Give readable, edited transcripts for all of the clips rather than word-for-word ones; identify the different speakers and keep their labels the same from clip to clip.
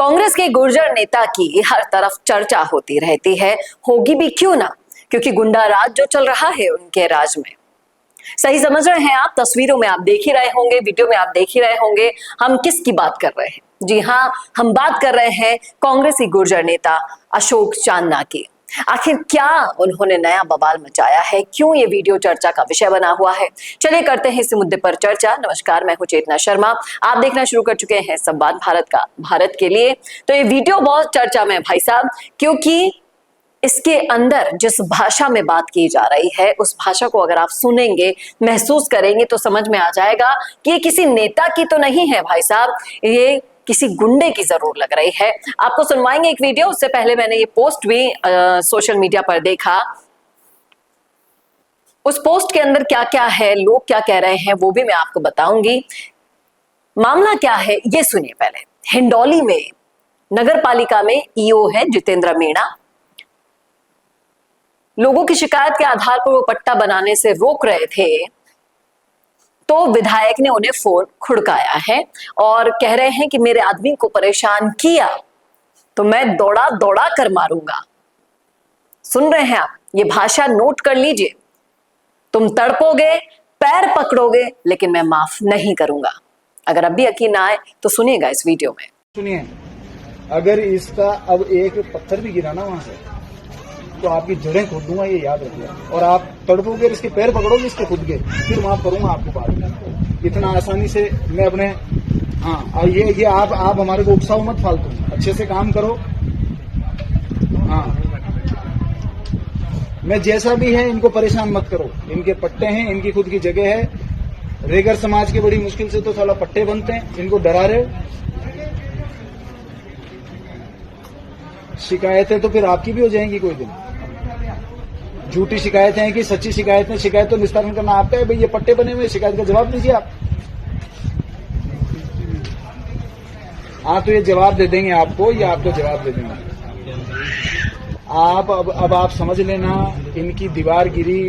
Speaker 1: कांग्रेस के गुर्जर नेता की हर तरफ चर्चा होती रहती है, होगी भी क्यों ना, क्योंकि गुंडा राज जो चल रहा है उनके राज में। सही समझ रहे हैं आप, तस्वीरों में आप देख ही रहे होंगे, वीडियो में आप देख ही रहे होंगे, हम किसकी बात कर रहे हैं। जी हाँ, हम बात कर रहे हैं कांग्रेसी गुर्जर नेता अशोक चांदना की। आखिर क्या उन्होंने नया बवाल मचाया है, क्यों ये वीडियो चर्चा का विषय बना हुआ है, चलिए करते हैं इस मुद्दे पर चर्चा। नमस्कार, मैं हूं चेतना शर्मा, आप देखना शुरू कर चुके हैं संवाद भारत का, भारत के लिए। तो ये वीडियो बहुत चर्चा में है भाई साहब, क्योंकि इसके अंदर जिस भाषा में बात की जा रही है उस भाषा को अगर आप सुनेंगे, महसूस करेंगे तो समझ में आ जाएगा कि ये किसी नेता की तो नहीं है भाई साहब, ये किसी गुंडे की जरूर लग रही है। आपको सुनवाएंगे एक वीडियो, उससे पहले मैंने ये पोस्ट भी सोशल मीडिया पर देखा। उस पोस्ट के अंदर क्या क्या है, लोग क्या कह रहे हैं, वो भी मैं आपको बताऊंगी। मामला क्या है ये सुनिए पहले। हिंडौली में नगर पालिका में ईओ है जितेंद्र मीणा, लोगों की शिकायत के आधार पर वो पट्टा बनाने से रोक रहे थे, तो विधायक ने उन्हें फोन खुड़काया है और कह रहे हैं कि मेरे आदमी को परेशान किया तो मैं दौड़ा दौड़ा कर मारूंगा। सुन रहे हैं आप, ये भाषा नोट कर लीजिए। तुम तड़पोगे, पैर पकड़ोगे, लेकिन मैं माफ नहीं करूंगा। अगर अब भी यकीन ना आए तो सुनिएगा इस वीडियो में।
Speaker 2: सुनिए, अगर इसका अब एक पत्थर भी गिरा ना वहां से तो आपकी जड़ें खोद दूंगा, ये याद रखिएगा। और आप तड़पोगे, इसके पैर पकड़ोगे, इसके खुद के, फिर माफ करूंगा आपको बाद में। इतना आसानी से मैं अपने और ये आप हमारे को उकसाओ मत फालतू, अच्छे से काम करो। मैं जैसा भी है इनको परेशान मत करो, इनके पट्टे हैं, इनकी खुद की जगह है। रेगर समाज के बड़ी मुश्किल से तो साला पट्टे बनते हैं, इनको डरा रहे हो। शिकायतें तो फिर आपकी भी हो जाएंगी कोई दिन। झूठी शिकायतें हैं कि सच्ची शिकायतें, शिकायत तो निस्तारण करना आपका है भाई। ये पट्टे बने हुए, शिकायत का जवाब दीजिए आप। तो ये जवाब दे देंगे आपको, ये आपको जवाब दे देंगे। आप अब आप समझ लेना, इनकी दीवार गिरी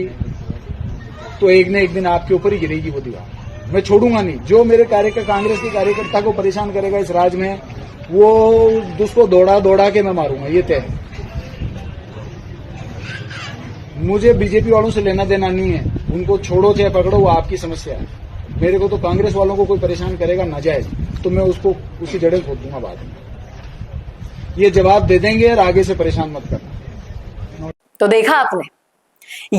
Speaker 2: तो एक न एक दिन आपके ऊपर ही गिरेगी वो दीवार। मैं छोड़ूंगा नहीं। जो मेरे कांग्रेस के कार्यकर्ता को परेशान करेगा इस राज में, वो उसको दौड़ा दौड़ा के मैं मारूंगा, ये तय है। मुझे बीजेपी वालों से लेना देना नहीं है, उनको छोड़ो चाहे पकड़ो, वो आपकी समस्या है। मेरे को तो कांग्रेस वालों को कोई परेशान करेगा नाजायज तो मैं उसको उसी जड़ें खोद दूंगा बाद में। ये जवाब दे देंगे और आगे से परेशान मत करना।
Speaker 1: तो देखा आपने,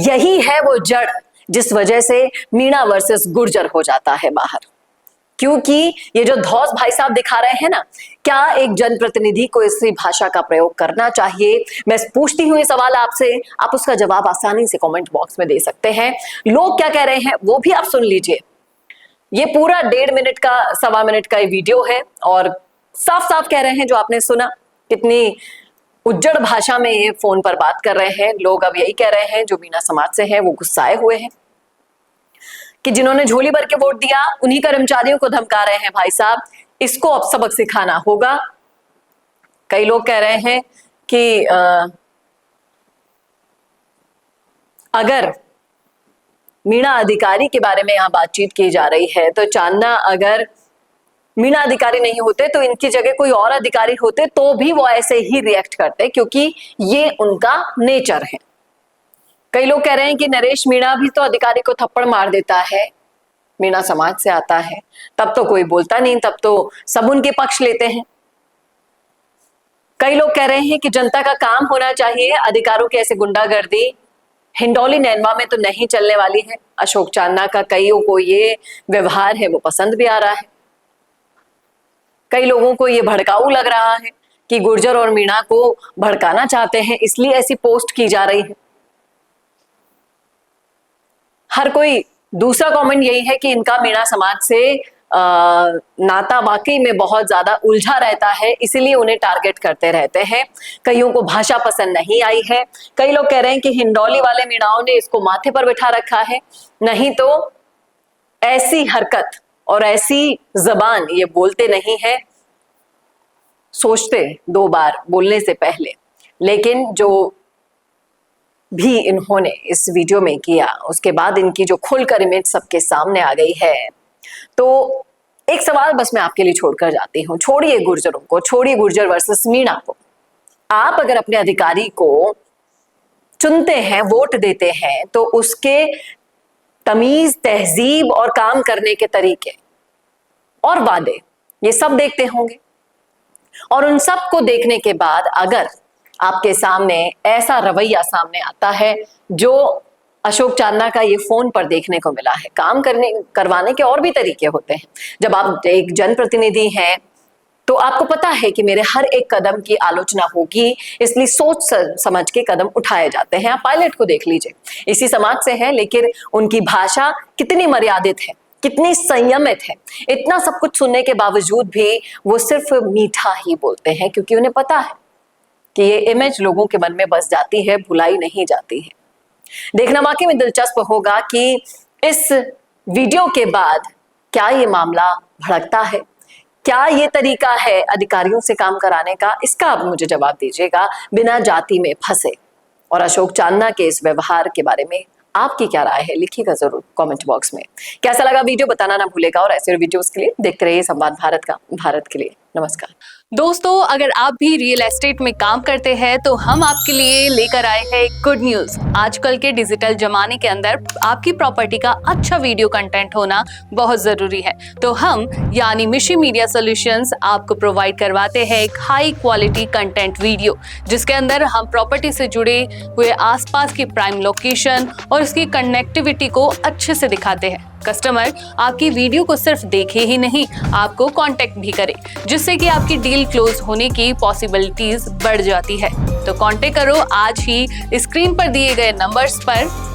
Speaker 1: यही है वो जड़ जिस वजह से मीणा वर्सेस गुर्जर हो जाता है बाहर। क्योंकि ये जो धौस भाई साहब दिखा रहे हैं ना, क्या एक जनप्रतिनिधि को इसी भाषा का प्रयोग करना चाहिए? मैं पूछती हूँ ये सवाल आपसे, आप उसका जवाब आसानी से कमेंट बॉक्स में दे सकते हैं। लोग क्या कह रहे हैं वो भी आप सुन लीजिए। ये पूरा 1.5 मिनट का, 1.25 मिनट का ये वीडियो है और साफ साफ कह रहे हैं, जो आपने सुना, कितनी उज्जड़ भाषा में ये फोन पर बात कर रहे हैं। लोग अब यही कह रहे हैं, जो मीणा समाज से हैं वो गुस्साए हुए हैं कि जिन्होंने झोली भर के वोट दिया उन्हीं कर्मचारियों को धमका रहे हैं। भाई साहब, इसको अब सबक सिखाना होगा। कई लोग कह रहे हैं कि अगर मीणा अधिकारी के बारे में यहां बातचीत की जा रही है तो चांदना अगर मीणा अधिकारी नहीं होते तो इनकी जगह कोई और अधिकारी होते तो भी वो ऐसे ही रिएक्ट करते, क्योंकि ये उनका नेचर है। कई लोग कह रहे हैं कि नरेश मीणा भी तो अधिकारी को थप्पड़ मार देता है, मीणा समाज से आता है, तब तो कोई बोलता नहीं, तब तो सब उनके पक्ष लेते हैं। कई लोग कह रहे हैं कि जनता का काम होना चाहिए, अधिकारों की ऐसे गुंडागर्दी हिंडौली नैनवा में तो नहीं चलने वाली है। अशोक चांदना का कईयों को ये व्यवहार है वो पसंद भी आ रहा है। कई लोगों को ये भड़काऊ लग रहा है कि गुर्जर और मीणा को भड़काना चाहते हैं, इसलिए ऐसी पोस्ट की जा रही है। हर कोई दूसरा कमेंट यही है कि इनका मीणा समाज से नाता वाकई में बहुत ज्यादा उलझा रहता है, इसीलिए उन्हें टारगेट करते रहते हैं। कईयों को भाषा पसंद नहीं आई है। कई लोग कह रहे हैं कि हिंडौली वाले मीणाओं ने इसको माथे पर बिठा रखा है, नहीं तो ऐसी हरकत और ऐसी जबान ये बोलते नहीं है, सोचते 2 बार बोलने से पहले। लेकिन जो भी इन्होंने इस वीडियो में किया, उसके बाद इनकी जो खुलकर इमेज सबके सामने आ गई है, तो एक सवाल बस मैं आपके लिए छोड़कर जाती हूं, छोड़िए गुर्जरों को, छोड़िए गुर्जर वर्सेस मीणा को। आप अगर अपने अधिकारी को चुनते हैं, वोट देते हैं, तो उसके तमीज, तहजीब और काम करने के तरीके और वादे ये सब देखते होंगे। और उन सब को देखने के बाद अगर आपके सामने ऐसा रवैया सामने आता है जो अशोक चांदना का ये फोन पर देखने को मिला है, काम करवाने के और भी तरीके होते हैं। जब आप एक जनप्रतिनिधि हैं तो आपको पता है कि मेरे हर एक कदम की आलोचना होगी, इसलिए सोच समझ के कदम उठाए जाते हैं। आप पायलट को देख लीजिए, इसी समाज से हैं, लेकिन उनकी भाषा कितनी मर्यादित है, कितनी संयमित है। इतना सब कुछ सुनने के बावजूद भी वो सिर्फ मीठा ही बोलते हैं, क्योंकि उन्हें पता है कि ये इमेज लोगों के मन में बस जाती है, भुलाई नहीं जाती है। देखना वाकई में दिलचस्प होगा कि इस वीडियो के बाद क्या ये मामला भड़कता है, क्या ये तरीका है अधिकारियों से काम कराने का, इसका आप मुझे जवाब दीजिएगा बिना जाति में फंसे। और अशोक चांदना के इस व्यवहार के बारे में आपकी क्या राय है, लिखिएगा जरूर कमेंट बॉक्स में। कैसा लगा वीडियो बताना ना भूलेगा, और ऐसे वीडियोस के लिए देखते रहिए संवाद भारत का, भारत के लिए। नमस्कार
Speaker 3: दोस्तों, अगर आप भी रियल एस्टेट में काम करते हैं तो हम आपके लिए लेकर आए हैं गुड न्यूज। आजकल के डिजिटल जमाने के अंदर आपकी प्रॉपर्टी का अच्छा वीडियो कंटेंट होना बहुत जरूरी है। तो हम यानी मिशी मीडिया सॉल्यूशंस आपको प्रोवाइड करवाते हैं एक हाई क्वालिटी कंटेंट वीडियो, जिसके अंदर हम प्रॉपर्टी से जुड़े हुए आसपास की प्राइम लोकेशन और उसकी कनेक्टिविटी को अच्छे से दिखाते हैं। कस्टमर आपकी वीडियो को सिर्फ देखे ही नहीं, आपको कांटेक्ट भी करे, जिससे कि आपकी डील क्लोज होने की पॉसिबिलिटीज बढ़ जाती है। तो कांटेक्ट करो आज ही स्क्रीन पर दिए गए नंबर्स पर।